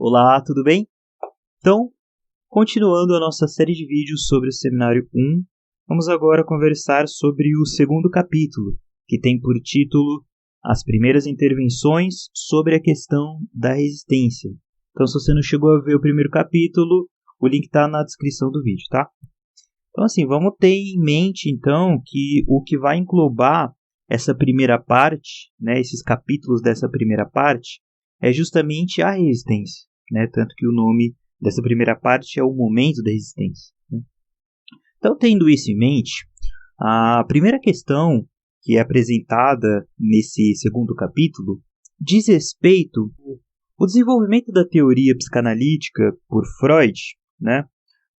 Olá, tudo bem? Então, continuando a nossa série de vídeos sobre o Seminário 1, vamos agora conversar sobre o segundo capítulo, que tem por título As Primeiras Intervenções sobre a Questão da Resistência. Então, se você não chegou a ver o primeiro capítulo, o link está na descrição do vídeo, tá? Então, assim, vamos ter em mente, então, que o que vai englobar essa primeira parte, né, esses capítulos dessa primeira parte, é justamente a resistência, né? Tanto que o nome dessa primeira parte é o momento da resistência, né? Então, tendo isso em mente, a primeira questão que é apresentada nesse segundo capítulo diz respeito ao desenvolvimento da teoria psicanalítica por Freud, né?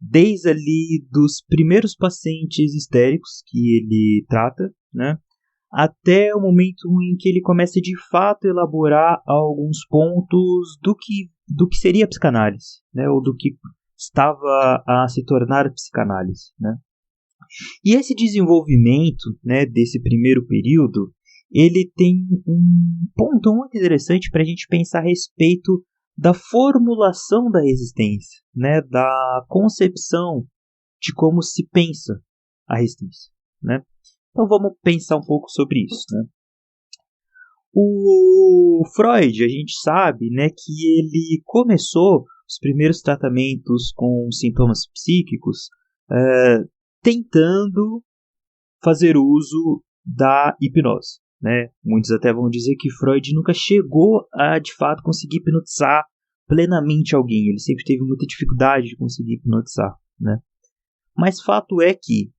Desde ali dos primeiros pacientes histéricos que ele trata, né? Até o momento em que ele começa de fato a elaborar alguns pontos do que seria a psicanálise, né? Ou do que estava a se tornar a psicanálise, né? E esse desenvolvimento, né, desse primeiro período, ele tem um ponto muito interessante para a gente pensar a respeito da formulação da resistência, né, da concepção de como se pensa a resistência, né? Então vamos pensar um pouco sobre isso, né? O Freud, a gente sabe, né, que ele começou os primeiros tratamentos com sintomas psíquicos tentando fazer uso da hipnose, né? Muitos até vão dizer que Freud nunca chegou a, de fato, conseguir hipnotizar plenamente alguém. Ele sempre teve muita dificuldade de conseguir hipnotizar, né? Mas fato é que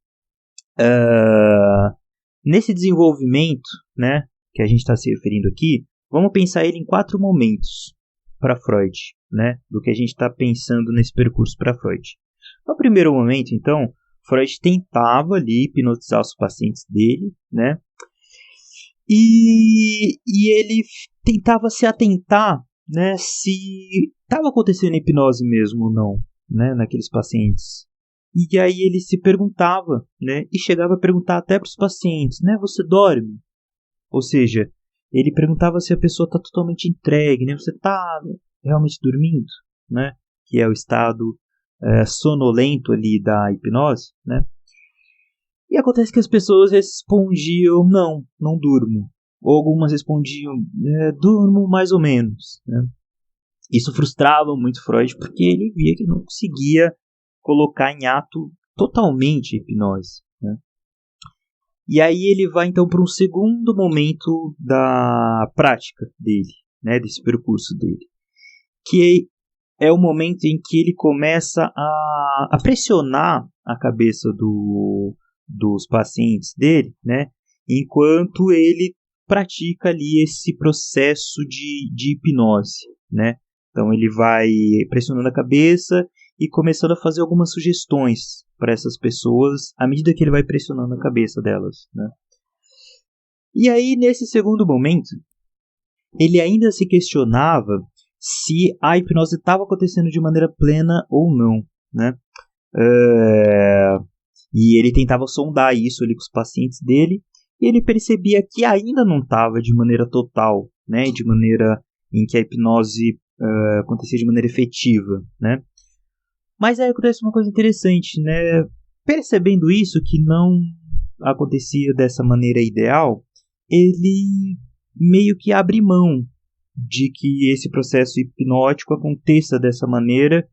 nesse desenvolvimento, né, que a gente está se referindo aqui, vamos pensar ele em 4 momentos para Freud, né, do que a gente está pensando nesse percurso para Freud. No primeiro momento, então, Freud tentava ali hipnotizar os pacientes dele, né, e ele tentava se atentar, né, se estava acontecendo hipnose mesmo ou não, né, naqueles pacientes. E aí ele se perguntava, né, e chegava a perguntar até para os pacientes, né, você dorme? Ou seja, ele perguntava se a pessoa está totalmente entregue, né, você está realmente dormindo, né, que é o estado sonolento ali da hipnose, né. E acontece que as pessoas respondiam, não durmo. Ou algumas respondiam, durmo mais ou menos, né. Isso frustrava muito Freud, porque ele via que não conseguia colocar em ato totalmente a hipnose, né? E aí ele vai então para um segundo momento da prática dele, né, desse percurso dele, que é o momento em que ele começa a pressionar a cabeça dos pacientes dele, né, enquanto ele pratica ali esse processo de hipnose, né? Então ele vai pressionando a cabeça e começando a fazer algumas sugestões para essas pessoas à medida que ele vai pressionando a cabeça delas, né? E aí, nesse segundo momento, ele ainda se questionava se a hipnose estava acontecendo de maneira plena ou não, né? E ele tentava sondar isso ali com os pacientes dele, e ele percebia que ainda não estava de maneira total, né? De maneira em que a hipnose acontecia de maneira efetiva, né? Mas aí acontece uma coisa interessante, né? Percebendo isso, que não acontecia dessa maneira ideal, ele meio que abre mão de que esse processo hipnótico aconteça dessa maneira,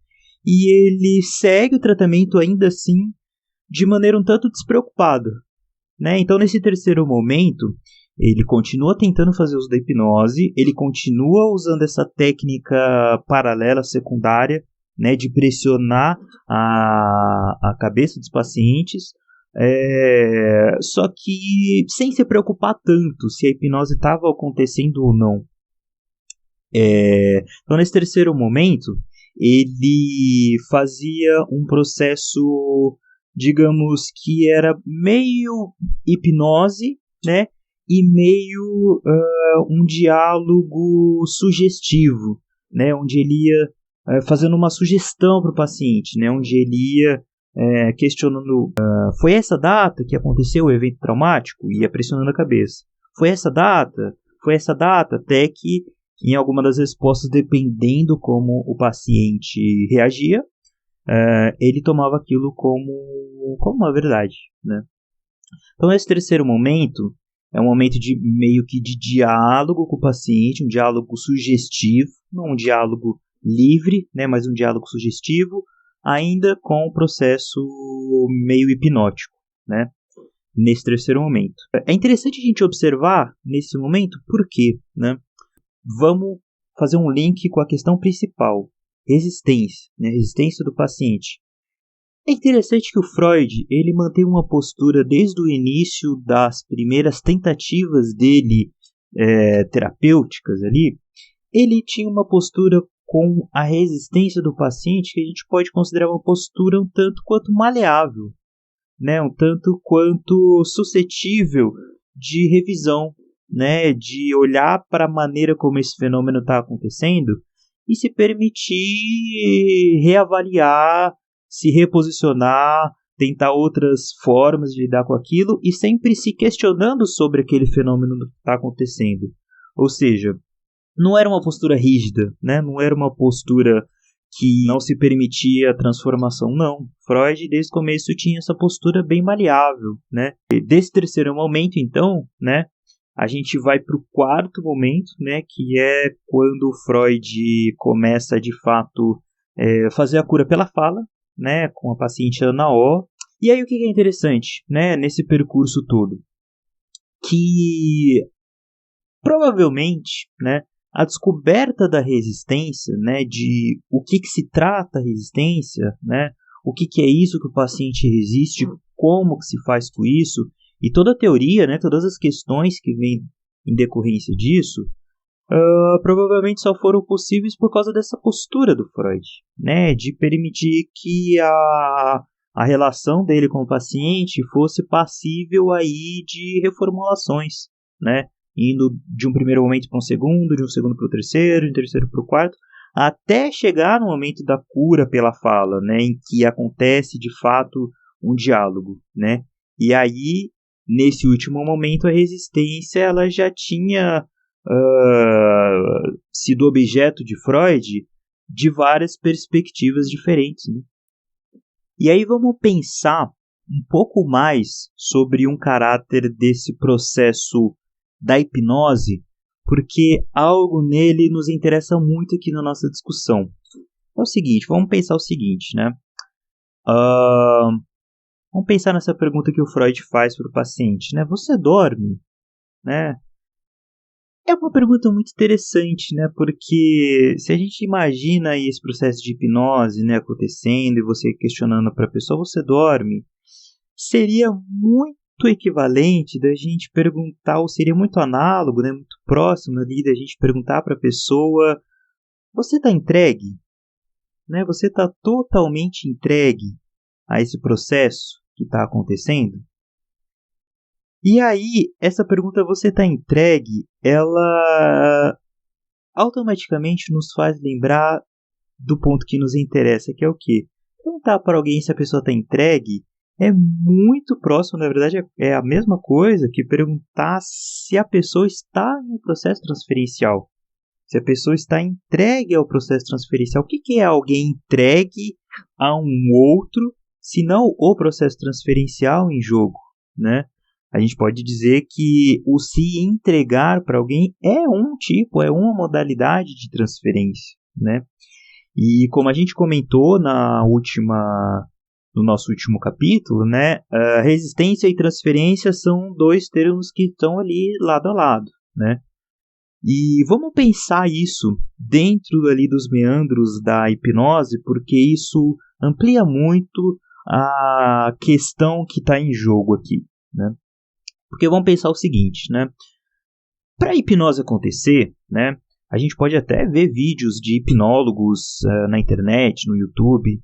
e ele segue o tratamento ainda assim de maneira um tanto despreocupada, né? Então, nesse terceiro momento, ele continua tentando fazer uso da hipnose, ele continua usando essa técnica paralela secundária, né, de pressionar a cabeça dos pacientes, só que sem se preocupar tanto se a hipnose estava acontecendo ou não. Então, nesse terceiro momento, ele fazia um processo, digamos, que era meio hipnose, né, e meio um diálogo sugestivo, né, onde ele ia fazendo uma sugestão para o paciente, né, onde ele ia questionando, foi essa data que aconteceu o evento traumático? Ia pressionando a cabeça. Foi essa data, até que em alguma das respostas, dependendo como o paciente reagia, ele tomava aquilo como uma verdade, né? Então, esse terceiro momento é um momento de meio que de diálogo com o paciente, um diálogo sugestivo, não um diálogo livre, né, mas um diálogo sugestivo, ainda com o processo meio hipnótico, né, nesse terceiro momento. É interessante a gente observar nesse momento por quê, né? Vamos fazer um link com a questão principal, resistência, né, resistência do paciente. É interessante que o Freud ele mantém uma postura desde o início das primeiras tentativas dele terapêuticas ali. Ele tinha uma postura com a resistência do paciente que a gente pode considerar uma postura um tanto quanto maleável, né? Um tanto quanto suscetível de revisão, né? De olhar para a maneira como esse fenômeno está acontecendo e se permitir reavaliar, se reposicionar, tentar outras formas de lidar com aquilo e sempre se questionando sobre aquele fenômeno que está acontecendo. Ou seja, não era uma postura rígida, né? Não era uma postura que não se permitia a transformação, não. Freud, desde o começo, tinha essa postura bem maleável, né? E desse terceiro momento, então, né, a gente vai para o quarto momento, né, que é quando o Freud começa, de fato, fazer a cura pela fala, né, com a paciente Ana O. E aí o que é interessante, né, nesse percurso todo? Que provavelmente, né, a descoberta da resistência, né, de o que se trata a resistência, né, o que é isso que o paciente resiste, como que se faz com isso, e toda a teoria, né, todas as questões que vêm em decorrência disso, provavelmente só foram possíveis por causa dessa postura do Freud, né, de permitir que a relação dele com o paciente fosse passível aí de reformulações, né, indo de um primeiro momento para um segundo, de um segundo para o terceiro, de um terceiro para o quarto, até chegar no momento da cura pela fala, né, em que acontece de fato um diálogo, né, e aí nesse último momento a resistência ela já tinha sido objeto de Freud de várias perspectivas diferentes, né? E aí vamos pensar um pouco mais sobre um caráter desse processo da hipnose, porque algo nele nos interessa muito aqui na nossa discussão. É o seguinte, vamos pensar o seguinte, né? Vamos pensar nessa pergunta que o Freud faz para o paciente, né? Você dorme, né? É uma pergunta muito interessante, né? Porque se a gente imagina aí esse processo de hipnose, né, acontecendo e você questionando para a pessoa, você dorme? Seria muito equivalente da gente perguntar, ou seria muito análogo, né, muito próximo ali da gente perguntar para a pessoa, você está entregue? Né? Você está totalmente entregue a esse processo que está acontecendo? E aí, essa pergunta, você está entregue, ela automaticamente nos faz lembrar do ponto que nos interessa, que é o quê? Perguntar para alguém se a pessoa está entregue é muito próximo, na verdade é a mesma coisa que perguntar se a pessoa está em um processo transferencial. Se a pessoa está entregue ao processo transferencial. O que é alguém entregue a um outro, se não o processo transferencial em jogo, né? A gente pode dizer que o se entregar para alguém é um tipo, é uma modalidade de transferência, né? E como a gente comentou no nosso último capítulo, né, resistência e transferência são dois termos que estão ali lado a lado, né? E vamos pensar isso dentro ali dos meandros da hipnose, porque isso amplia muito a questão que está em jogo aqui, né? Porque vamos pensar o seguinte, né? Para a hipnose acontecer, né, a gente pode até ver vídeos de hipnólogos na internet, no YouTube,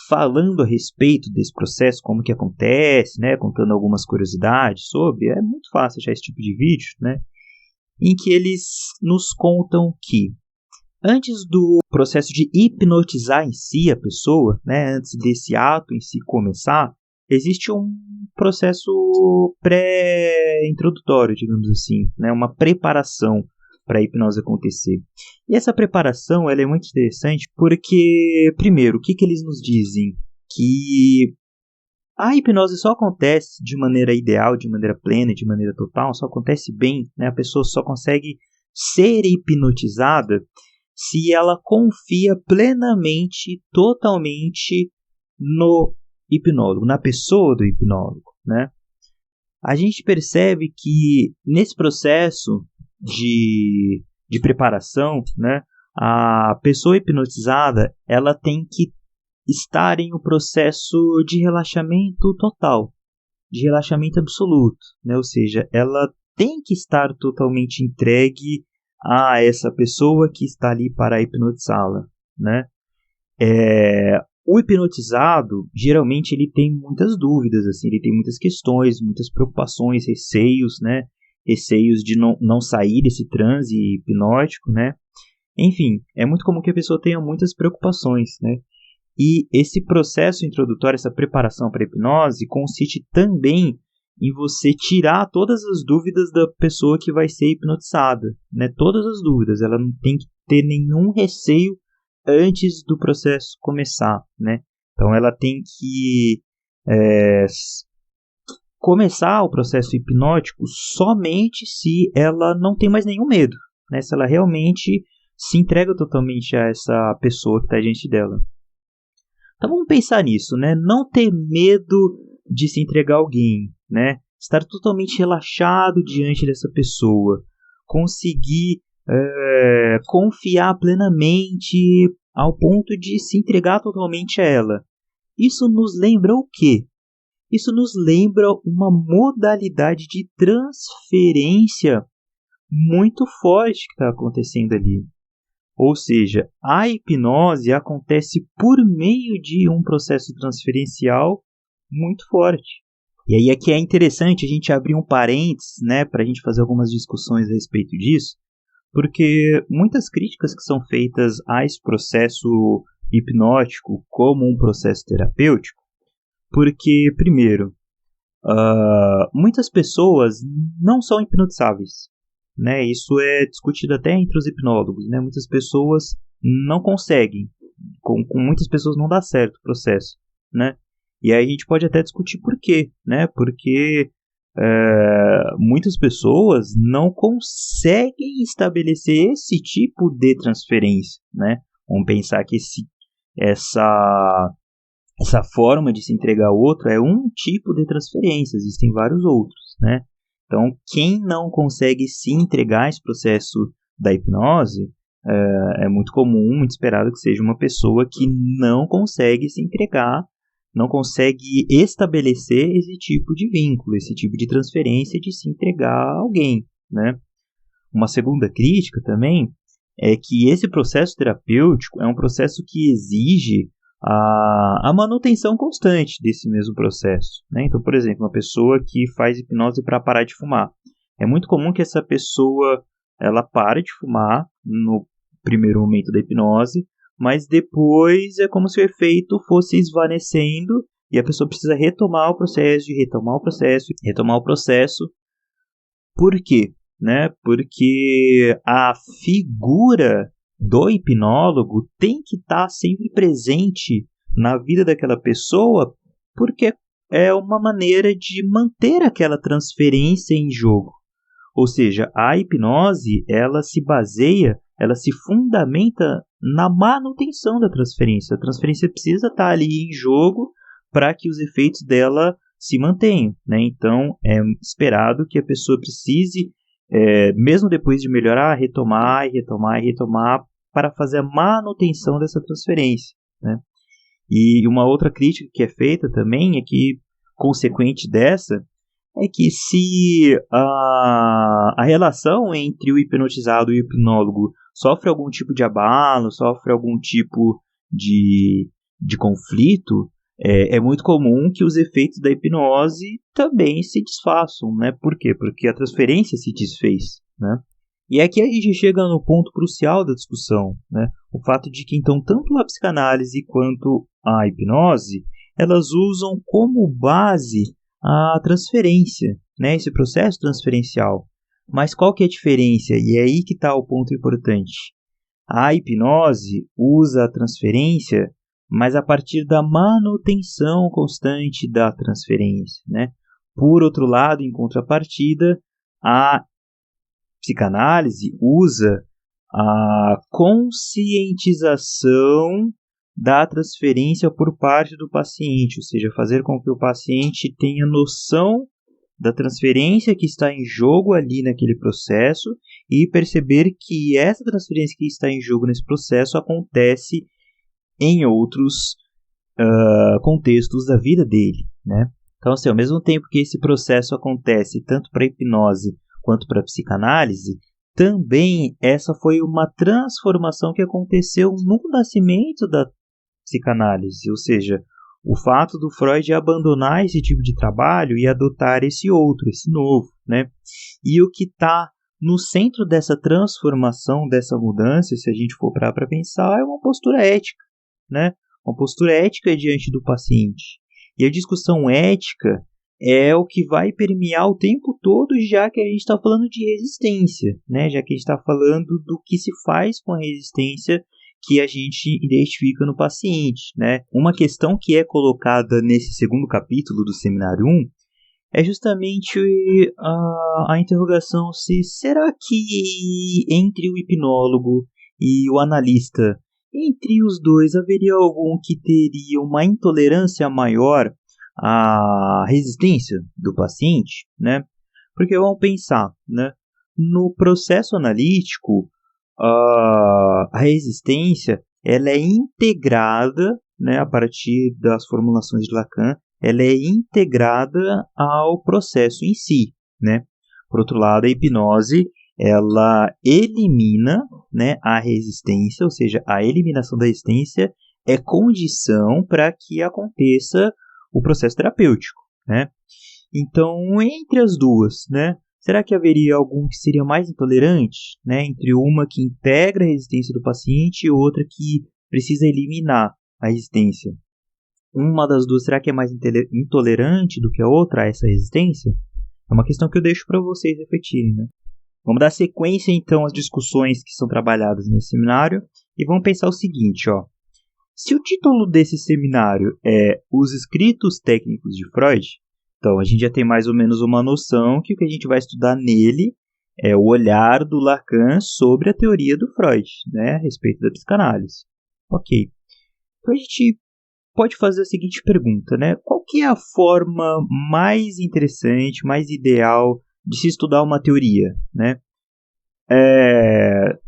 falando a respeito desse processo, como que acontece, né, contando algumas curiosidades sobre. É muito fácil achar esse tipo de vídeo, né, em que eles nos contam que antes do processo de hipnotizar em si a pessoa, né, antes desse ato em si começar, existe um processo pré-introdutório, digamos assim, né, uma preparação para a hipnose acontecer. E essa preparação ela é muito interessante porque, primeiro, o que eles nos dizem? Que a hipnose só acontece de maneira ideal, de maneira plena, de maneira total, só acontece bem, né? A pessoa só consegue ser hipnotizada se ela confia plenamente, totalmente no hipnólogo, na pessoa do hipnólogo, né? A gente percebe que nesse processo de preparação, né, a pessoa hipnotizada ela tem que estar em um processo de relaxamento total, de relaxamento absoluto, né? Ou seja, ela tem que estar totalmente entregue a essa pessoa que está ali para hipnotizá-la, né? O hipnotizado, geralmente, ele tem muitas dúvidas, assim, ele tem muitas questões, muitas preocupações, receios, né? Receios de não sair desse transe hipnótico, né? Enfim, é muito comum que a pessoa tenha muitas preocupações, né? E esse processo introdutório, essa preparação para a hipnose, consiste também em você tirar todas as dúvidas da pessoa que vai ser hipnotizada, né? Todas as dúvidas, ela não tem que ter nenhum receio antes do processo começar, né? Então ela tem que começar o processo hipnótico somente se ela não tem mais nenhum medo, né? Se ela realmente se entrega totalmente a essa pessoa que está diante dela. Então vamos pensar nisso, né? Não ter medo de se entregar a alguém, né? Estar totalmente relaxado diante dessa pessoa, conseguir confiar plenamente ao ponto de se entregar totalmente a ela. Isso nos lembra o quê? Isso nos lembra uma modalidade de transferência muito forte que está acontecendo ali. Ou seja, a hipnose acontece por meio de um processo transferencial muito forte. E aí aqui é interessante a gente abrir um parênteses, né, para a gente fazer algumas discussões a respeito disso, porque muitas críticas que são feitas a esse processo hipnótico como um processo terapêutico, porque, primeiro, muitas pessoas não são hipnotizáveis, né? Isso é discutido até entre os hipnólogos, né? Muitas pessoas não conseguem, com muitas pessoas não dá certo o processo, né? E aí a gente pode até discutir por quê, né? Porque muitas pessoas não conseguem estabelecer esse tipo de transferência, né? Vamos pensar que essa forma de se entregar ao outro é um tipo de transferência, existem vários outros, né? Então, quem não consegue se entregar a esse processo da hipnose, é muito comum, muito esperado que seja uma pessoa que não consegue se entregar, não consegue estabelecer esse tipo de vínculo, esse tipo de transferência de se entregar a alguém, né? Uma segunda crítica também é que esse processo terapêutico é um processo que exige a manutenção constante desse mesmo processo, né? Então, por exemplo, uma pessoa que faz hipnose para parar de fumar. É muito comum que essa pessoa ela pare de fumar no primeiro momento da hipnose, mas depois é como se o efeito fosse esvanecendo e a pessoa precisa retomar o processo, retomar o processo. Por quê? Né? Porque a figura do hipnólogo tem que estar sempre presente na vida daquela pessoa, porque é uma maneira de manter aquela transferência em jogo. Ou seja, a hipnose, ela se baseia, ela se fundamenta na manutenção da transferência. A transferência precisa estar ali em jogo para que os efeitos dela se mantenham, né? Então, é esperado que a pessoa precise, mesmo depois de melhorar, retomar para fazer a manutenção dessa transferência, né? E uma outra crítica que é feita também é que, consequente dessa, é que se a relação entre o hipnotizado e o hipnólogo sofre algum tipo de abalo, sofre algum tipo de conflito, é muito comum que os efeitos da hipnose também se desfaçam, né? Por quê? Porque a transferência se desfez, né? E aqui a gente chega no ponto crucial da discussão, né? O fato de que, então, tanto a psicanálise quanto a hipnose, elas usam como base a transferência, né? Esse processo transferencial. Mas qual que é a diferença? E é aí que está o ponto importante. A hipnose usa a transferência, mas a partir da manutenção constante da transferência, né? Por outro lado, em contrapartida, a psicanálise usa a conscientização da transferência por parte do paciente, ou seja, fazer com que o paciente tenha noção da transferência que está em jogo ali naquele processo e perceber que essa transferência que está em jogo nesse processo acontece em outros contextos da vida dele, né? Então, assim, ao mesmo tempo que esse processo acontece tanto para a hipnose quanto para a psicanálise, também essa foi uma transformação que aconteceu no nascimento da psicanálise, ou seja, o fato do Freud abandonar esse tipo de trabalho e adotar esse outro, esse novo, né? E o que está no centro dessa transformação, dessa mudança, se a gente for para pensar, é uma postura ética, né? Uma postura ética diante do paciente. E a discussão ética é o que vai permear o tempo todo, já que a gente está falando de resistência, né? Já que a gente está falando do que se faz com a resistência que a gente identifica no paciente, né? Uma questão que é colocada nesse segundo capítulo do Seminário 1 é justamente a interrogação se será que entre o hipnólogo e o analista, entre os dois, haveria algum que teria uma intolerância maior à resistência do paciente, né? Porque vamos pensar, né? No processo analítico, a resistência ela é integrada, né, a partir das formulações de Lacan, ela é integrada ao processo em si, né? Por outro lado, a hipnose ela elimina, né, a resistência, ou seja, a eliminação da resistência é condição para que aconteça o processo terapêutico, né? Então, entre as duas, né, será que haveria algum que seria mais intolerante, né, entre uma que integra a resistência do paciente e outra que precisa eliminar a resistência? Uma das duas, será que é mais intolerante do que a outra a essa resistência? É uma questão que eu deixo para vocês refletirem, né? Vamos dar sequência, então, às discussões que são trabalhadas nesse seminário e vamos pensar o seguinte, ó. Se o título desse seminário é Os Escritos Técnicos de Freud, então a gente já tem mais ou menos uma noção que o que a gente vai estudar nele é o olhar do Lacan sobre a teoria do Freud, né, a respeito da psicanálise. Ok. Então a gente pode fazer a seguinte pergunta, né? Qual que é a forma mais interessante, mais ideal de se estudar uma teoria, né?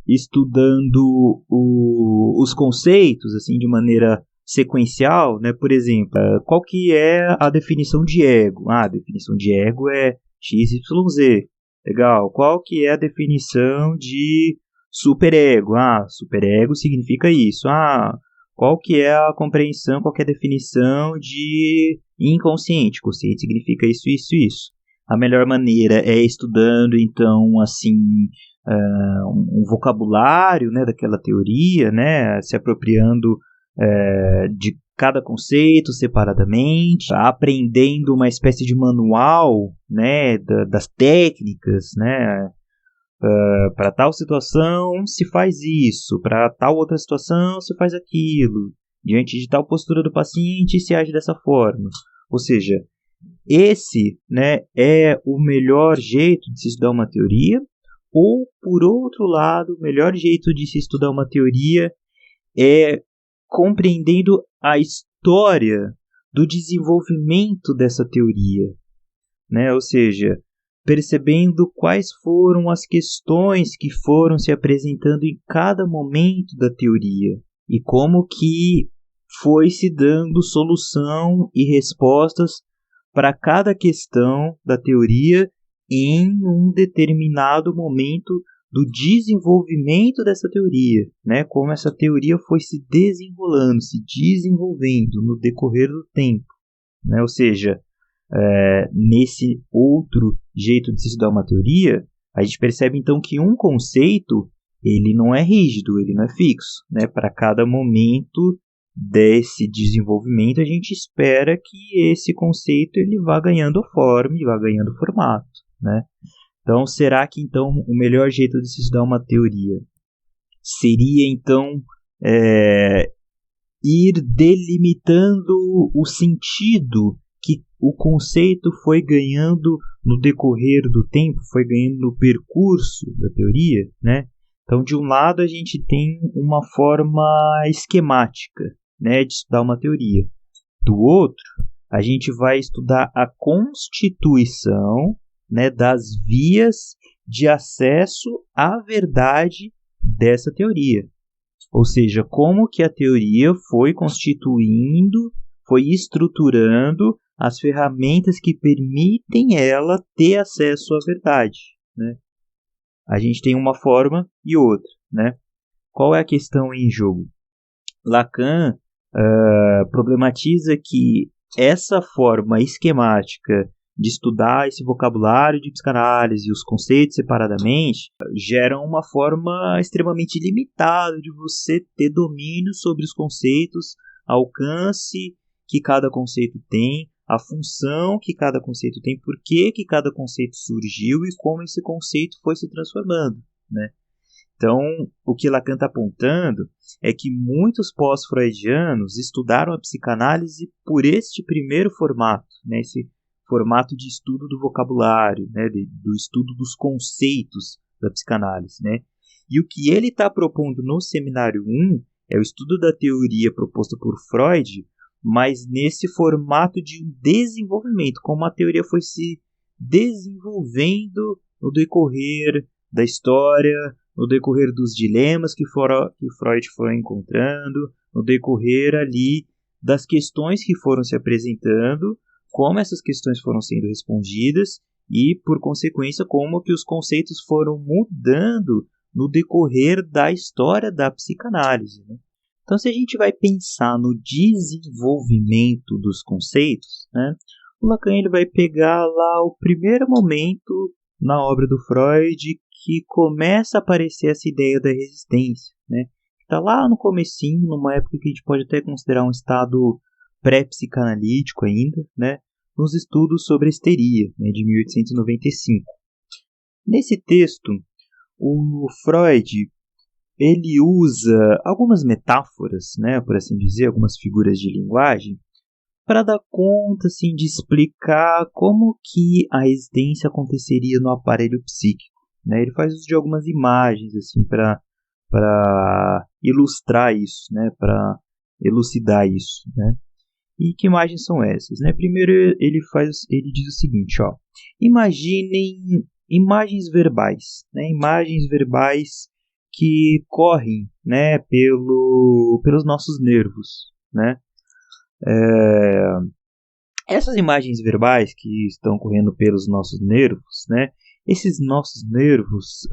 Estudando os conceitos assim de maneira sequencial, né? Por exemplo, qual que é a definição de ego? A definição de ego é XYZ. Legal. Qual que é a definição de superego? Superego significa isso. Qual que é a compreensão, qual que é a definição de inconsciente? Consciente significa isso, isso, isso. A melhor maneira é estudando, então, assim, um vocabulário, né, daquela teoria, né, se apropriando de cada conceito separadamente, aprendendo uma espécie de manual, né, das técnicas, né, para tal situação se faz isso, para tal outra situação se faz aquilo, diante de tal postura do paciente se age dessa forma. Ou seja, esse, né, é o melhor jeito de se estudar uma teoria, ou, por outro lado, o melhor jeito de se estudar uma teoria é compreendendo a história do desenvolvimento dessa teoria, né? Ou seja, percebendo quais foram as questões que foram se apresentando em cada momento da teoria e como que foi se dando solução e respostas para cada questão da teoria em um determinado momento do desenvolvimento dessa teoria, né? Como essa teoria foi se desenrolando, se desenvolvendo no decorrer do tempo, né? Ou seja, nesse outro jeito de se estudar uma teoria, a gente percebe então que um conceito ele não é rígido, ele não é fixo, né? Para cada momento desse desenvolvimento, a gente espera que esse conceito ele vá ganhando forma e vá ganhando formato, né? Então, será que então o melhor jeito de se estudar uma teoria seria então ir delimitando o sentido que o conceito foi ganhando no decorrer do tempo, foi ganhando no percurso da teoria, né? Então, de um lado, a gente tem uma forma esquemática, né, de estudar uma teoria. Do outro, a gente vai estudar a constituição, né, das vias de acesso à verdade dessa teoria. Ou seja, como que a teoria foi constituindo, foi estruturando as ferramentas que permitem ela ter acesso à verdade, né? A gente tem uma forma e outra, né? Qual é a questão em jogo? Lacan problematiza que essa forma esquemática de estudar esse vocabulário de psicanálise e os conceitos separadamente geram uma forma extremamente limitada de você ter domínio sobre os conceitos, alcance que cada conceito tem, a função que cada conceito tem, por que cada conceito surgiu e como esse conceito foi se transformando, né? Então, o que Lacan está apontando é que muitos pós-freudianos estudaram a psicanálise por este primeiro formato, né? Esse formato de estudo do vocabulário, né? Do estudo dos conceitos da psicanálise, né? E o que ele está propondo no Seminário 1 é o estudo da teoria proposta por Freud, mas nesse formato de um desenvolvimento, como a teoria foi se desenvolvendo no decorrer da história, no decorrer dos dilemas que Freud foi encontrando, no decorrer ali das questões que foram se apresentando, como essas questões foram sendo respondidas e, por consequência, como que os conceitos foram mudando no decorrer da história da psicanálise, né? Então, se a gente vai pensar no desenvolvimento dos conceitos, né, o Lacan ele vai pegar lá o primeiro momento na obra do Freud que começa a aparecer essa ideia da resistência, né? Está lá no comecinho, numa época que a gente pode até considerar um estado pré-psicanalítico ainda, né? Nos estudos sobre a histeria, né, de 1895. Nesse texto, o Freud ele usa algumas metáforas, né, por assim dizer, algumas figuras de linguagem, para dar conta assim, de explicar como que a resistência aconteceria no aparelho psíquico, né? Ele faz uso de algumas imagens assim, para ilustrar isso, né, para elucidar isso, né? E que imagens são essas, né? Primeiro ele diz o seguinte, ó: imaginem imagens verbais, né? Imagens verbais que correm, né, pelos nossos nervos, né? Essas imagens verbais que estão correndo pelos nossos nervos, né? Esses nossos nervos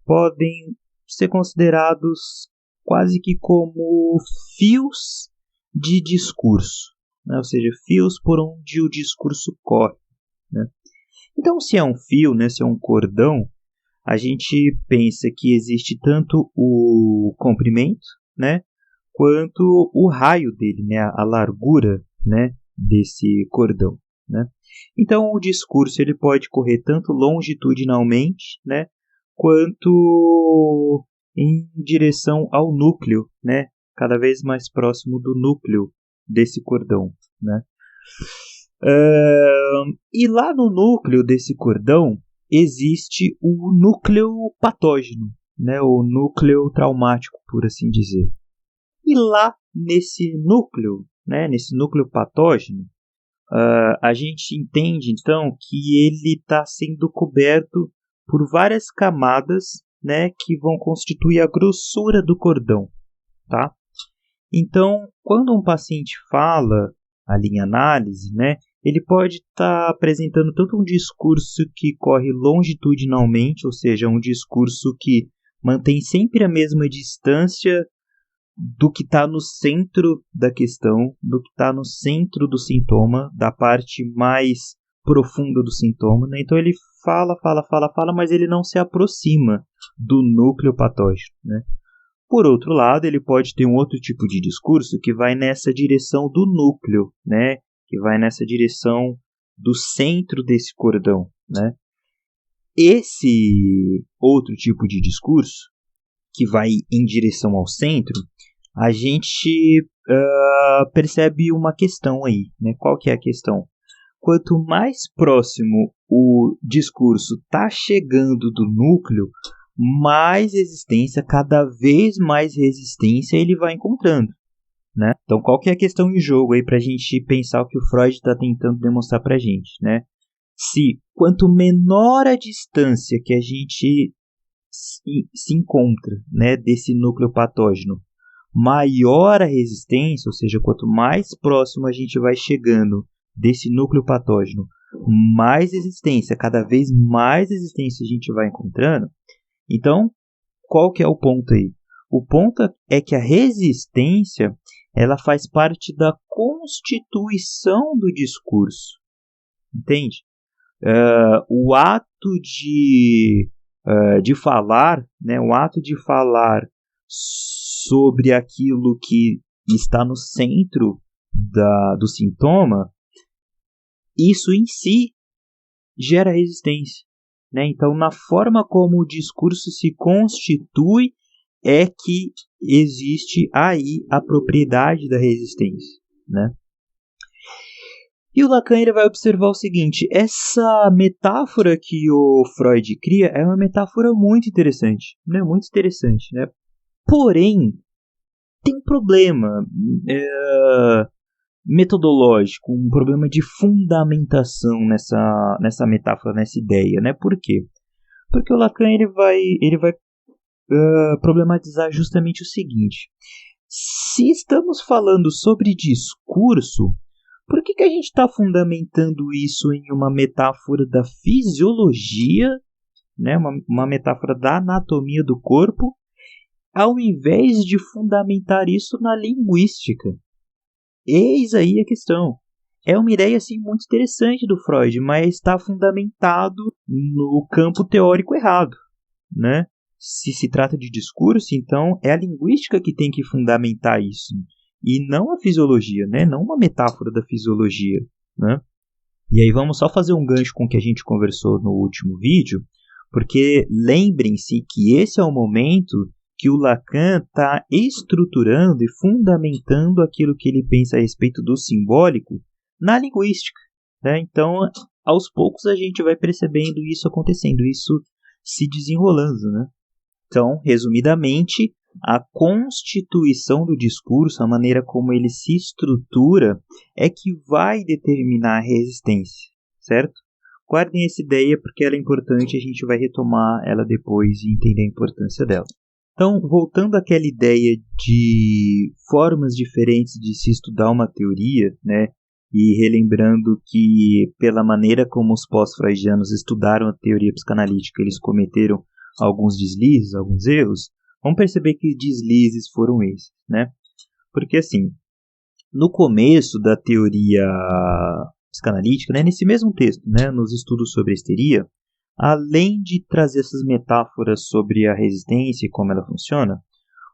podem ser considerados quase que como fios de discurso, né? Ou seja, fios por onde o discurso corre, né? Então, se é um fio, né, se é um cordão, a gente pensa que existe tanto o comprimento, né, quanto o raio dele, né, a largura, né, desse cordão, né? Então o discurso ele pode correr tanto longitudinalmente, né, quanto em direção ao núcleo, né, cada vez mais próximo do núcleo desse cordão, né? E lá no núcleo desse cordão existe o núcleo patógeno, né, o núcleo traumático, por assim dizer. E lá nesse núcleo, né, nesse núcleo patógeno, a gente entende então que ele está sendo coberto por várias camadas, né, que vão constituir a grossura do cordão, tá? Então, quando um paciente fala ali em análise, né, ele pode estar apresentando tanto um discurso que corre longitudinalmente, ou seja, um discurso que mantém sempre a mesma distância do que está no centro da questão, do que está no centro do sintoma, da parte mais profunda do sintoma, né? Então ele fala, mas ele não se aproxima do núcleo patógeno, né? Por outro lado, ele pode ter um outro tipo de discurso que vai nessa direção do núcleo, né? Que vai nessa direção do centro desse cordão, né? esse outro tipo de discurso, que vai em direção ao centro, a gente percebe uma questão aí, né? Qual que é a questão? Quanto mais próximo o discurso está chegando do núcleo, mais resistência, cada vez mais resistência ele vai encontrando, né? Então, qual que é a questão em jogo aí para a gente pensar o que o Freud está tentando demonstrar para a gente, né? Se quanto menor a distância que a gente se encontra, né, desse núcleo patógeno, maior a resistência, ou seja, quanto mais próximo a gente vai chegando desse núcleo patógeno, mais resistência, cada vez mais resistência a gente vai encontrando. Então, qual que é o ponto aí? O ponto é que a resistência ela faz parte da constituição do discurso, entende? O ato de falar, né, o ato de falar sobre aquilo que está no centro do sintoma, isso em si gera resistência, né? Então, na forma como o discurso se constitui, é que existe aí a propriedade da resistência, né? E o Lacan ele vai observar o seguinte: essa metáfora que o Freud cria é uma metáfora muito interessante, né? Muito interessante, né? Porém, tem um problema metodológico, um problema de fundamentação nessa metáfora, nessa ideia, né? Por quê? Porque o Lacan ele vai problematizar justamente o seguinte: se estamos falando sobre discurso, por que a gente está fundamentando isso em uma metáfora da fisiologia, né? Uma metáfora da anatomia do corpo, ao invés de fundamentar isso na linguística? Eis aí a questão. É uma ideia assim, muito interessante do Freud, mas está fundamentado no campo teórico errado, né? Se trata de discurso, então é a linguística que tem que fundamentar isso, e não a fisiologia, né? Não uma metáfora da fisiologia, né? E aí vamos só fazer um gancho com o que a gente conversou no último vídeo, porque lembrem-se que esse é o momento que o Lacan está estruturando e fundamentando aquilo que ele pensa a respeito do simbólico na linguística, né? Então, aos poucos a gente vai percebendo isso acontecendo, isso se desenrolando, né? Então, resumidamente, a constituição do discurso, a maneira como ele se estrutura, é que vai determinar a resistência, certo? Guardem essa ideia porque ela é importante e a gente vai retomar ela depois e entender a importância dela. Então, voltando àquela ideia de formas diferentes de se estudar uma teoria, né, e relembrando que, pela maneira como os pós-freudianos estudaram a teoria psicanalítica, eles cometeram alguns deslizes, alguns erros, vamos perceber que deslizes foram esses, né? Porque, assim, no começo da teoria psicanalítica, né, nesse mesmo texto, né, nos estudos sobre a histeria, além de trazer essas metáforas sobre a resistência e como ela funciona,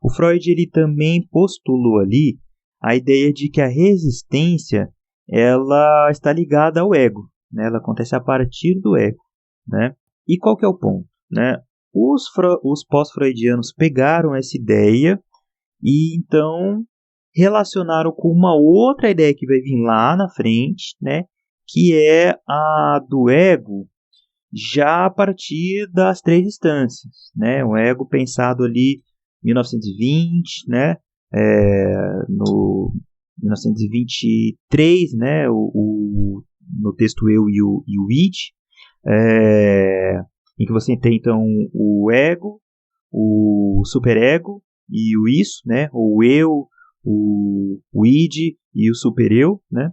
o Freud ele também postulou ali a ideia de que a resistência ela está ligada ao ego, né? Ela acontece a partir do ego, né? E qual que é o ponto, né? Os pós-freudianos pegaram essa ideia e então relacionaram com uma outra ideia que vai vir lá na frente, né? Que é a do ego já a partir das três instâncias, né? O ego pensado ali em 1920, né? No 1923, né? No texto Eu e o Id, em que você tem então o ego, o superego e o isso, né? O eu, o id e o supereu, né?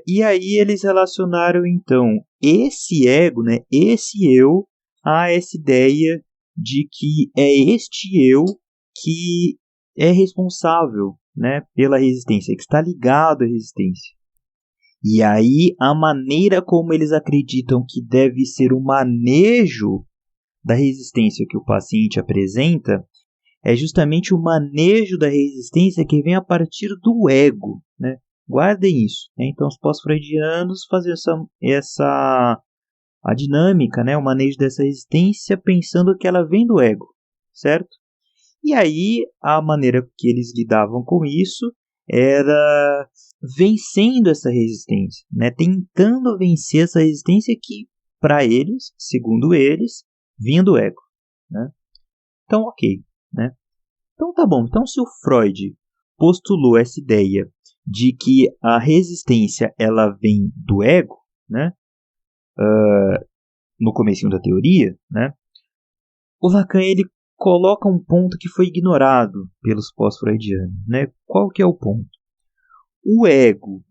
E aí eles relacionaram então esse ego, né, esse eu, a essa ideia de que é este eu que é responsável, né, pela resistência, que está ligado à resistência. E aí a maneira como eles acreditam que deve ser o manejo da resistência que o paciente apresenta é justamente o manejo da resistência que vem a partir do ego, né? Guardem isso, né? Então os pós-freudianos fazem essa a dinâmica, né, o manejo dessa resistência, pensando que ela vem do ego, certo? E aí, a maneira que eles lidavam com isso era vencendo essa resistência, né? Tentando vencer essa resistência que, para eles, segundo eles, vinha do ego, né? Então, ok, né? Então, tá bom. Então, se o Freud postulou essa ideia de que a resistência ela vem do ego, né? No comecinho da teoria, né? O Lacan ele coloca um ponto que foi ignorado pelos pós-freudianos, né? Qual que é o ponto? O ego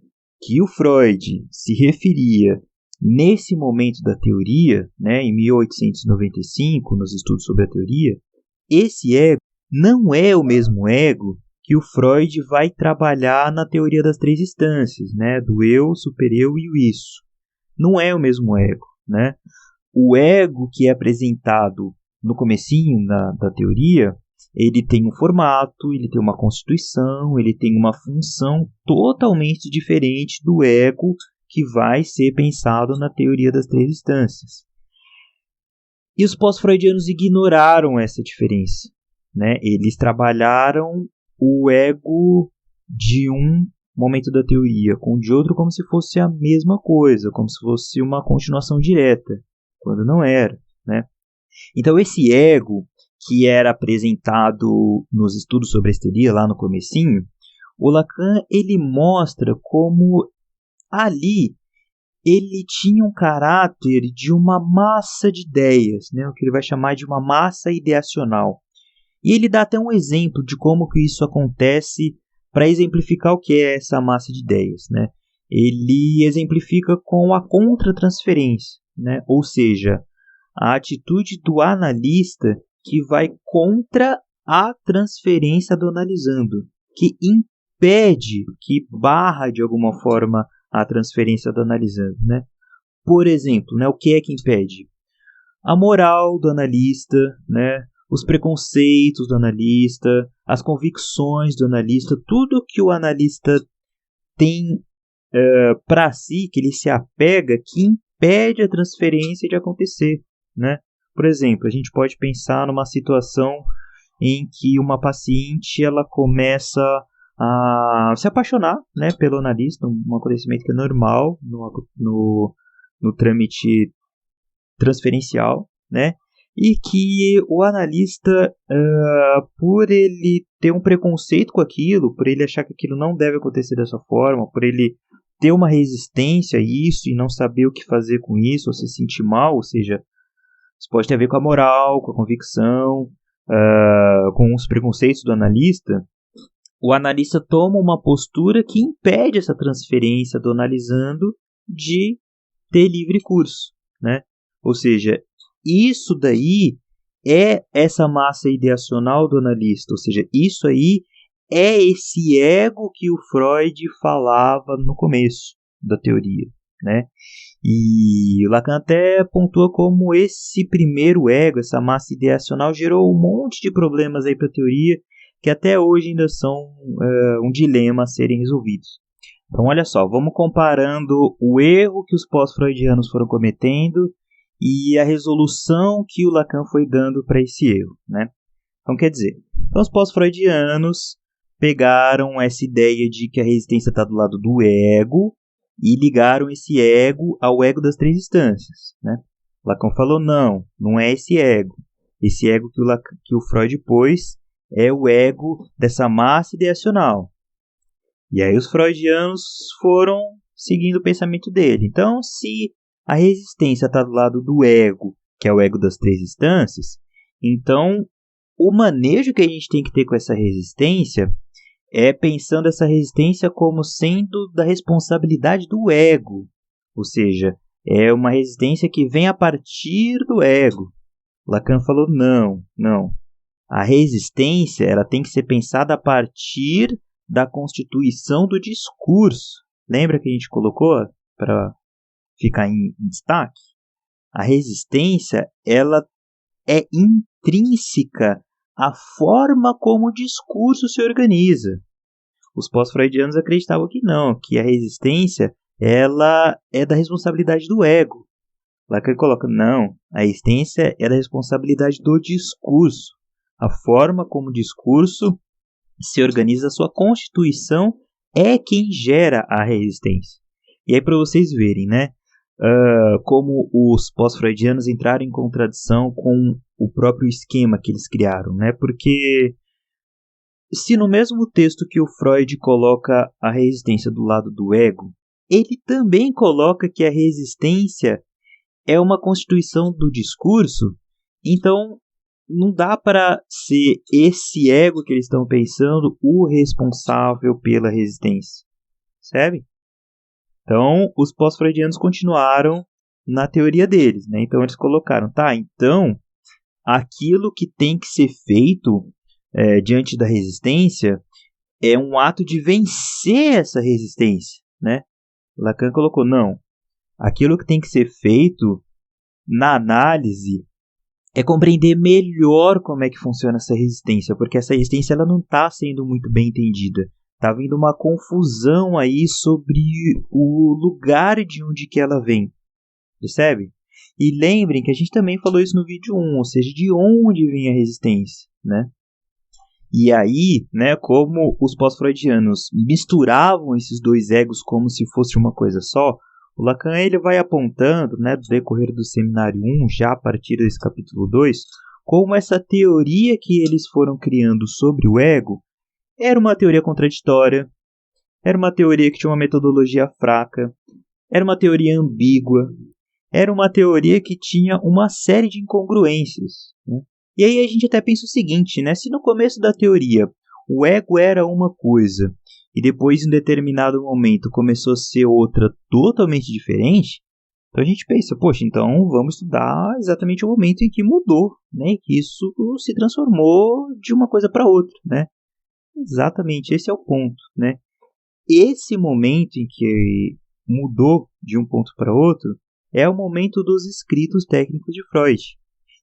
que o Freud se referia nesse momento da teoria, né, em 1895, nos estudos sobre a teoria, esse ego não é o mesmo ego que o Freud vai trabalhar na teoria das três instâncias, né, do eu, supereu e o isso. Não é o mesmo ego, né? O ego que é apresentado no comecinho da teoria, ele tem um formato, ele tem uma constituição, ele tem uma função totalmente diferente do ego que vai ser pensado na teoria das três instâncias. E os pós-freudianos ignoraram essa diferença, né? Eles trabalharam o ego de um momento da teoria com o de outro como se fosse a mesma coisa, como se fosse uma continuação direta, quando não era, né? Então esse ego que era apresentado nos estudos sobre a histeria lá no comecinho, o Lacan ele mostra como ali ele tinha um caráter de uma massa de ideias, né? O que ele vai chamar de uma massa ideacional. E ele dá até um exemplo de como que isso acontece para exemplificar o que é essa massa de ideias, né? Ele exemplifica com a contratransferência, né? Ou seja, a atitude do analista que vai contra a transferência do analisando, que impede, que barra de alguma forma a transferência do analisando, né? Por exemplo, né, o que é que impede? A moral do analista, né? Os preconceitos do analista, as convicções do analista, tudo que o analista tem para si, que ele se apega, que impede a transferência de acontecer, né? Por exemplo, a gente pode pensar numa situação em que uma paciente ela começa a se apaixonar, né, pelo analista, um acontecimento que é normal no trâmite transferencial, né? E que o analista, por ele ter um preconceito com aquilo, por ele achar que aquilo não deve acontecer dessa forma, por ele ter uma resistência a isso e não saber o que fazer com isso, ou se sentir mal, ou seja, isso pode ter a ver com a moral, com a convicção, com os preconceitos do analista. O analista toma uma postura que impede essa transferência do analisando de ter livre curso, né? Ou seja, isso daí é essa massa ideacional do analista, ou seja, isso aí é esse ego que o Freud falava no começo da teoria, né? E o Lacan até pontua como esse primeiro ego, essa massa ideacional, gerou um monte de problemas aí para a teoria que até hoje ainda são um dilema a serem resolvidos. Então, olha só, vamos comparando o erro que os pós-freudianos foram cometendo e a resolução que o Lacan foi dando para esse erro, né? Então, quer dizer, os pós-freudianos pegaram essa ideia de que a resistência está do lado do ego e ligaram esse ego ao ego das três instâncias, né? Lacan falou, não é esse ego. Esse ego que o Freud pôs é o ego dessa massa ideacional. E aí os freudianos foram seguindo o pensamento dele. Então, se a resistência está do lado do ego, que é o ego das três instâncias, então o manejo que a gente tem que ter com essa resistência é pensando essa resistência como sendo da responsabilidade do ego. Ou seja, é uma resistência que vem a partir do ego. Lacan falou, não. A resistência ela tem que ser pensada a partir da constituição do discurso. Lembra que a gente colocou para ficar em destaque? A resistência ela é intrínseca à forma como o discurso se organiza. Os pós-freudianos acreditavam que não, que a resistência ela é da responsabilidade do ego. Lacan coloca, não, a resistência é da responsabilidade do discurso. A forma como o discurso se organiza, a sua constituição é quem gera a resistência. E aí para vocês verem, né, como os pós-freudianos entraram em contradição com o próprio esquema que eles criaram, né, porque se no mesmo texto que o Freud coloca a resistência do lado do ego, ele também coloca que a resistência é uma constituição do discurso, então não dá para ser esse ego que eles estão pensando o responsável pela resistência, sabe? Então, os pós-freudianos continuaram na teoria deles, né? Então, eles colocaram, tá, então, aquilo que tem que ser feito diante da resistência é um ato de vencer essa resistência, né? Lacan colocou, não, aquilo que tem que ser feito na análise é compreender melhor como é que funciona essa resistência, porque essa resistência ela não está sendo muito bem entendida. Está havendo uma confusão aí sobre o lugar de onde que ela vem, percebe? E lembrem que a gente também falou isso no vídeo 1, ou seja, de onde vem a resistência, né? E aí, né, como os pós-freudianos misturavam esses dois egos como se fosse uma coisa só, o Lacan ele vai apontando, né, do decorrer do seminário 1, já a partir desse capítulo 2, como essa teoria que eles foram criando sobre o ego era uma teoria contraditória, era uma teoria que tinha uma metodologia fraca, era uma teoria ambígua, era uma teoria que tinha uma série de incongruências, né? E aí a gente até pensa o seguinte, né? Se no começo da teoria o ego era uma coisa e depois em determinado momento começou a ser outra totalmente diferente, então a gente pensa, poxa, então vamos estudar exatamente o momento em que mudou, né? Que isso se transformou de uma coisa para outra, né? Exatamente, esse é o ponto, né? Esse momento em que mudou de um ponto para outro é o momento dos escritos técnicos de Freud.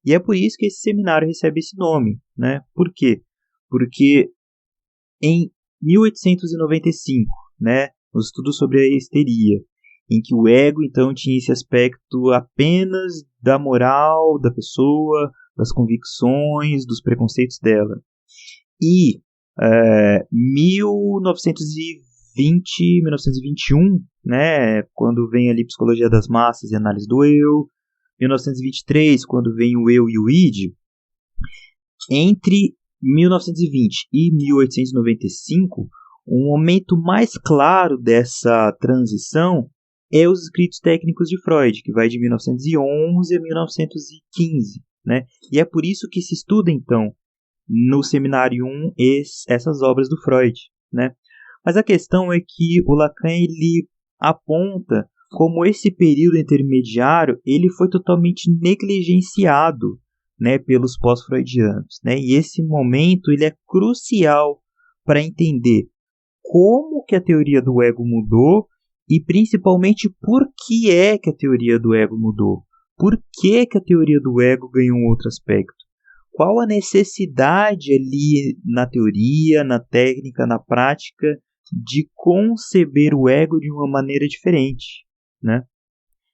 E é por isso que esse seminário recebe esse nome, né? Por quê? Porque em 1895, né, os estudos sobre a histeria, em que o ego então tinha esse aspecto apenas da moral da pessoa, das convicções, dos preconceitos dela. E 1920, 1921, né, quando vem ali Psicologia das Massas e Análise do Eu, 1923, quando vem o Eu e o Id, entre 1920 e 1895, o momento mais claro dessa transição é os escritos técnicos de Freud, que vai de 1911 a 1915, né? E é por isso que se estuda, então, no seminário 1, essas obras do Freud, né? Mas a questão é que o Lacan ele aponta como esse período intermediário ele foi totalmente negligenciado, né, pelos pós-freudianos, né? E esse momento ele é crucial para entender como que a teoria do ego mudou e principalmente por que é que a teoria do ego mudou. Por que que a teoria do ego ganhou um outro aspecto? Qual a necessidade ali na teoria, na técnica, na prática de conceber o ego de uma maneira diferente, né?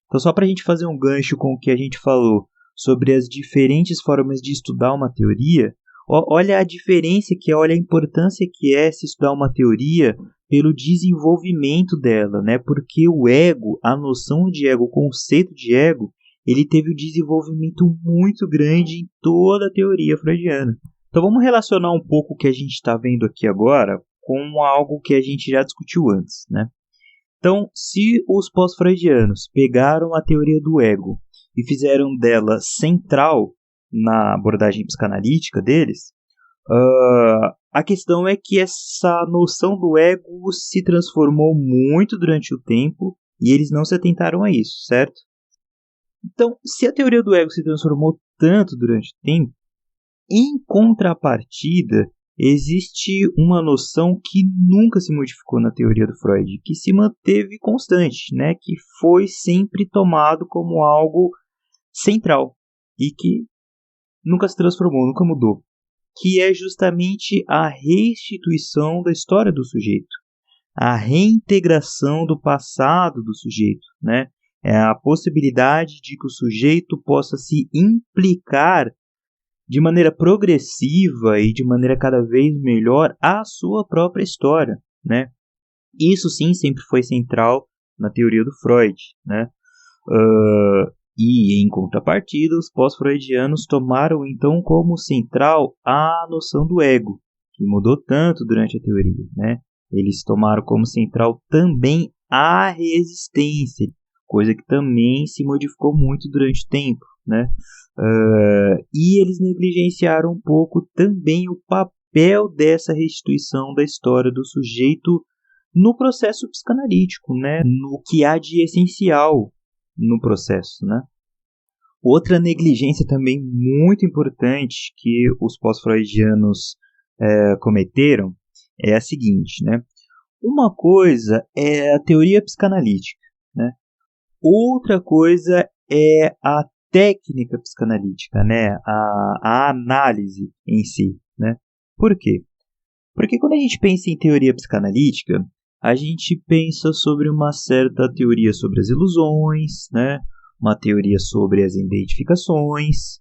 Então, só para a gente fazer um gancho com o que a gente falou sobre as diferentes formas de estudar uma teoria, olha a diferença que é, olha a importância que é se estudar uma teoria pelo desenvolvimento dela, né? Porque o ego, a noção de ego, o conceito de ego, ele teve um desenvolvimento muito grande em toda a teoria freudiana. Então vamos relacionar um pouco o que a gente está vendo aqui agora com algo que a gente já discutiu antes, né? Então, se os pós-freudianos pegaram a teoria do ego e fizeram dela central na abordagem psicanalítica deles, a questão é que essa noção do ego se transformou muito durante o tempo e eles não se atentaram a isso, certo? Então, se a teoria do ego se transformou tanto durante o tempo, em contrapartida, existe uma noção que nunca se modificou na teoria do Freud, que se manteve constante, né? Que foi sempre tomado como algo central e que nunca se transformou, nunca mudou, que é justamente a restituição da história do sujeito, a reintegração do passado do sujeito, né? É a possibilidade de que o sujeito possa se implicar de maneira progressiva e de maneira cada vez melhor a sua própria história, né? Isso sim sempre foi central na teoria do Freud, né? E em contrapartida, os pós-freudianos tomaram então como central a noção do ego, que mudou tanto durante a teoria, né? Eles tomaram como central também a resistência, coisa que também se modificou muito durante o tempo, né? E eles negligenciaram um pouco também o papel dessa restituição da história do sujeito no processo psicanalítico, né? No que há de essencial no processo, né? Outra negligência também muito importante que os pós-freudianos cometeram é a seguinte, né? Uma coisa é a teoria psicanalítica, né? Outra coisa é a técnica psicanalítica, né? A análise em si, né? Por quê? Porque quando a gente pensa em teoria psicanalítica, a gente pensa sobre uma certa teoria sobre as ilusões, né? Uma teoria sobre as identificações.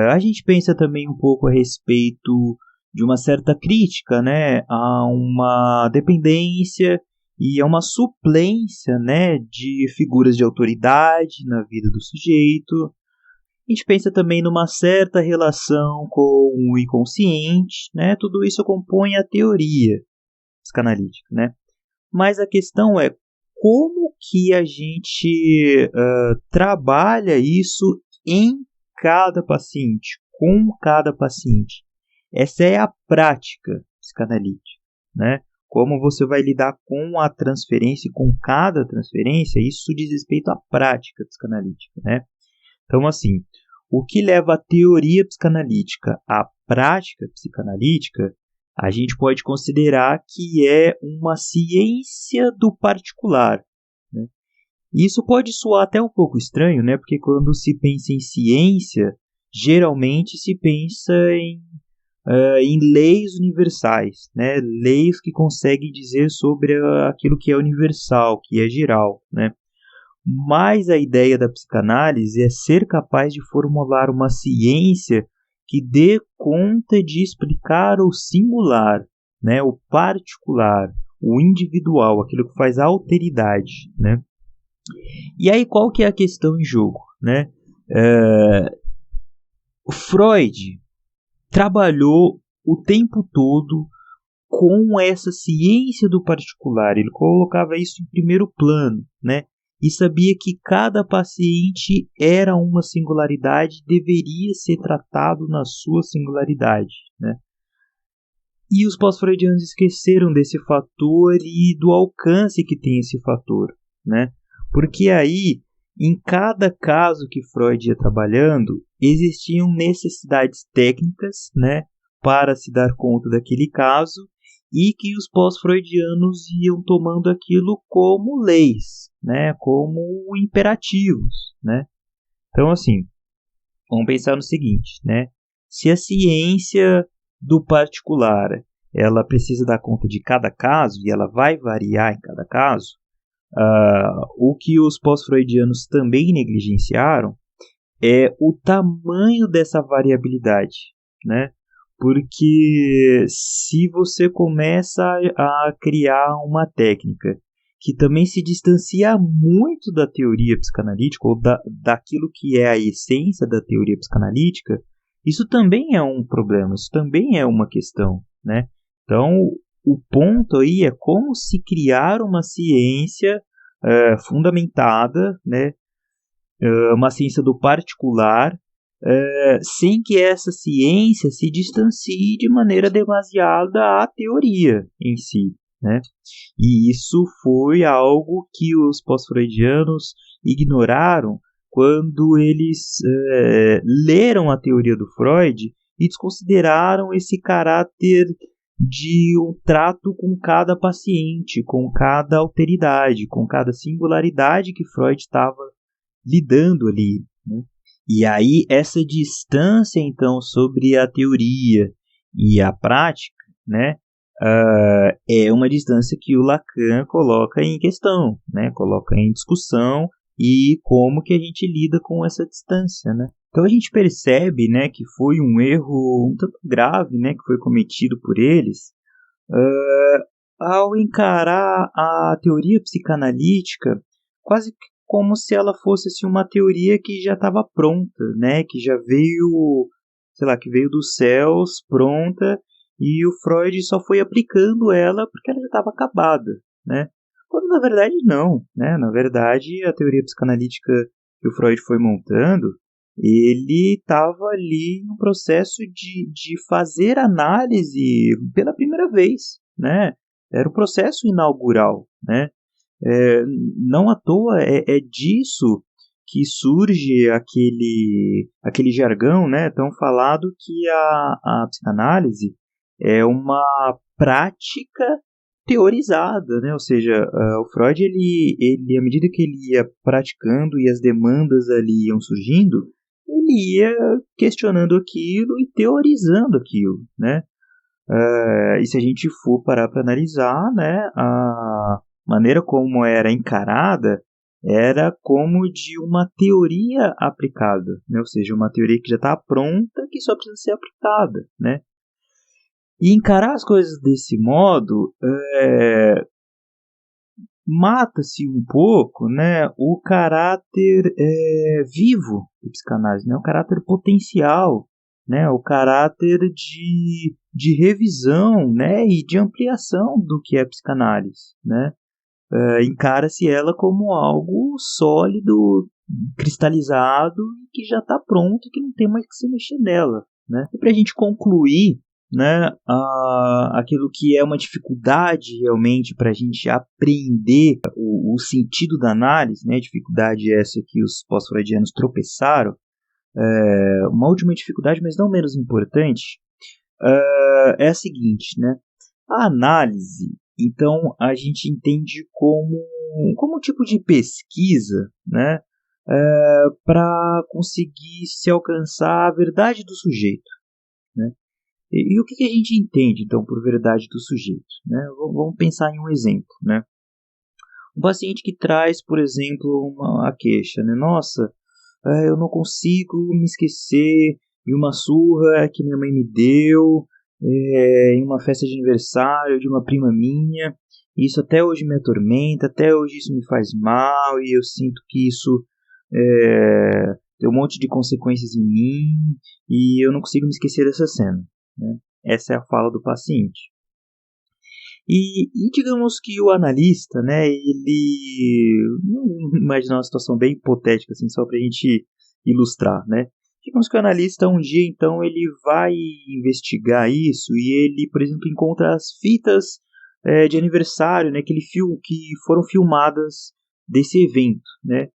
A gente pensa também um pouco a respeito de uma certa crítica, né? A uma dependência e a uma suplência, né? De figuras de autoridade na vida do sujeito. A gente pensa também numa certa relação com o inconsciente, né? Tudo isso compõe a teoria psicanalítica, né? Mas a questão é como que a gente trabalha isso em cada paciente, com cada paciente. Essa é a prática psicanalítica, né? Como você vai lidar com a transferência e com cada transferência, isso diz respeito à prática psicanalítica, né? Então, assim, o que leva a teoria psicanalítica à prática psicanalítica, a gente pode considerar que é uma ciência do particular, né? Isso pode soar até um pouco estranho, né? Porque quando se pensa em ciência, geralmente se pensa em leis universais, né? Leis que conseguem dizer sobre aquilo que é universal, que é geral, né? Mas a ideia da psicanálise é ser capaz de formular uma ciência que dê conta de explicar o singular, né? O particular, o individual, aquilo que faz alteridade, né? E aí qual que é a questão em jogo, né? O Freud trabalhou o tempo todo com essa ciência do particular, ele colocava isso em primeiro plano, né? E sabia que cada paciente era uma singularidade e deveria ser tratado na sua singularidade, né? E os pós-freudianos esqueceram desse fator e do alcance que tem esse fator, né? Porque aí, em cada caso que Freud ia trabalhando, existiam necessidades técnicas, né, para se dar conta daquele caso, e que os pós-freudianos iam tomando aquilo como leis, né, como imperativos, né? Então, assim, vamos pensar no seguinte, né? Se a ciência do particular ela precisa dar conta de cada caso e ela vai variar em cada caso, o que os pós-freudianos também negligenciaram é o tamanho dessa variabilidade, né? Porque se você começa a criar uma técnica que também se distancia muito da teoria psicanalítica ou daquilo que é a essência da teoria psicanalítica, isso também é um problema, isso também é uma questão, né? Então, o ponto aí é como se criar uma ciência fundamentada, né? Uma ciência do particular, sem que essa ciência se distancie de maneira demasiada à teoria em si, né? E isso foi algo que os pós-freudianos ignoraram quando eles leram a teoria do Freud e desconsideraram esse caráter de um trato com cada paciente, com cada alteridade, com cada singularidade que Freud estava lidando ali, né? E aí essa distância então sobre a teoria e a prática, né, é uma distância que o Lacan coloca em questão, né, coloca em discussão e como que a gente lida com essa distância, né? Então a gente percebe, né, que foi um erro um tanto grave, né, que foi cometido por eles, ao encarar a teoria psicanalítica quase que como se ela fosse assim, uma teoria que já estava pronta, né, que já veio, sei lá, que veio dos céus pronta, e o Freud só foi aplicando ela porque ela já estava acabada, né? Quando na verdade não, né? Na verdade a teoria psicanalítica que o Freud foi montando, ele estava ali no processo de fazer análise pela primeira vez, né? Era o processo inaugural, né? É, não à toa é disso que surge aquele jargão, né, tão falado, que a psicanálise é uma prática teorizada, né? Ou seja, o Freud, ele, à medida que ele ia praticando e as demandas ali iam surgindo, ele ia questionando aquilo e teorizando aquilo, né? E se a gente for parar para analisar, né, a maneira como era encarada era como de uma teoria aplicada, né? Ou seja, uma teoria que já está pronta, que só precisa ser aplicada, né? E encarar as coisas desse modo mata-se um pouco, né, o caráter vivo da psicanálise, né, o caráter potencial, né, o caráter de revisão, né, e de ampliação do que é psicanálise, né. Encara-se ela como algo sólido, cristalizado, que já está pronto e que não tem mais que se mexer nela, né. E para a gente concluir, né, aquilo que é uma dificuldade realmente para a gente aprender o sentido da análise, né, dificuldade essa que os pós-freudianos tropeçaram, uma última dificuldade, mas não menos importante, é a seguinte, né, a análise, então, a gente entende como um tipo de pesquisa, né, para conseguir se alcançar a verdade do sujeito, né. E o que a gente entende, então, por verdade do sujeito? Né? Vamos pensar em um exemplo. Né? Um paciente que traz, por exemplo, a queixa. Né? Nossa, eu não consigo me esquecer de uma surra que minha mãe me deu em uma festa de aniversário de uma prima minha. Isso até hoje me atormenta, até hoje isso me faz mal e eu sinto que isso tem um monte de consequências em mim e eu não consigo me esquecer dessa cena. Né? Essa é a fala do paciente. E digamos que o analista, né, ele... Vamos imaginar uma situação bem hipotética, assim, só para a gente ilustrar, né? Digamos que o analista um dia, então, ele vai investigar isso e ele, por exemplo, encontra as fitas de aniversário, né, que foram filmadas desse evento, né?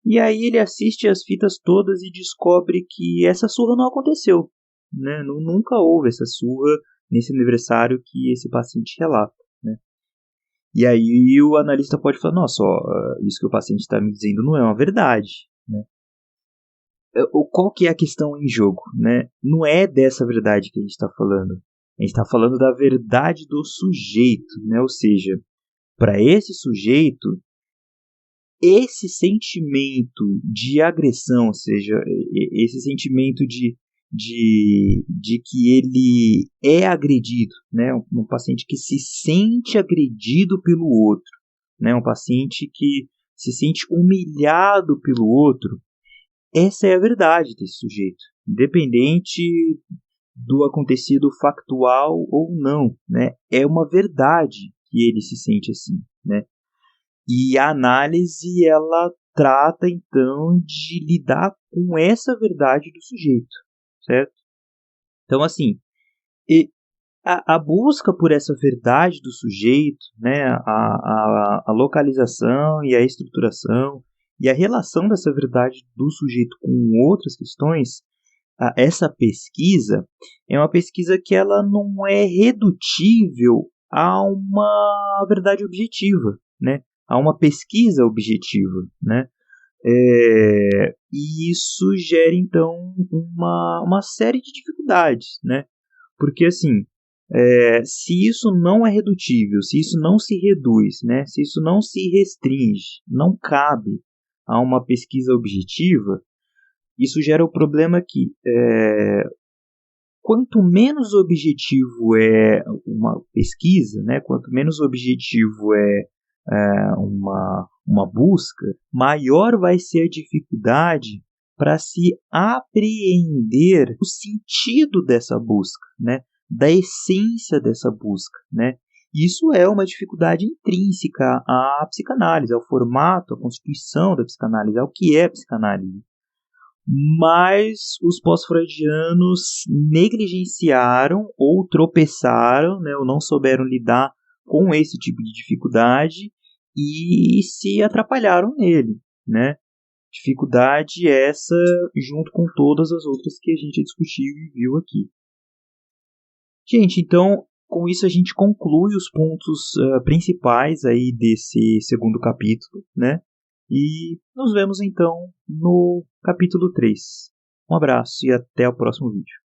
E aí ele assiste as fitas todas e descobre que essa surra não aconteceu, né? Nunca houve essa surra nesse aniversário que esse paciente relata, né? E aí o analista pode falar, nossa, isso que o paciente está me dizendo não é uma verdade, né? Qual que é a questão em jogo, né? Não é dessa verdade que a gente está falando. A gente está falando da verdade do sujeito, né? Ou seja, para esse sujeito, esse sentimento de agressão, ou seja, esse sentimento de que ele é agredido, né? Um paciente que se sente agredido pelo outro, né? Um paciente que se sente humilhado pelo outro, essa é a verdade desse sujeito, independente do acontecido factual ou não, né? É uma verdade que ele se sente assim, né? E a análise, ela trata, então, de lidar com essa verdade do sujeito, certo? Então, assim, a busca por essa verdade do sujeito, né, a localização e a estruturação e a relação dessa verdade do sujeito com outras questões, essa pesquisa é uma pesquisa que ela não é redutível a uma verdade objetiva, né? A uma pesquisa objetiva, né? E isso gera então uma série de dificuldades, né? Porque assim, se isso não é redutível, se isso não se reduz, né? Se isso não se restringe, não cabe a uma pesquisa objetiva, isso gera o problema que quanto menos objetivo é uma pesquisa, né, quanto menos objetivo é uma busca, maior vai ser a dificuldade para se apreender o sentido dessa busca, né, da essência dessa busca, né. Isso é uma dificuldade intrínseca à psicanálise, ao formato, à constituição da psicanálise, ao que é psicanálise. Mas os pós-freudianos negligenciaram ou tropeçaram, né, ou não souberam lidar com esse tipo de dificuldade e se atrapalharam nele, né? Dificuldade essa junto com todas as outras que a gente discutiu e viu aqui. Gente, então, com isso a gente conclui os pontos principais aí desse segundo capítulo, né? E nos vemos então no capítulo 3. Um abraço e até o próximo vídeo.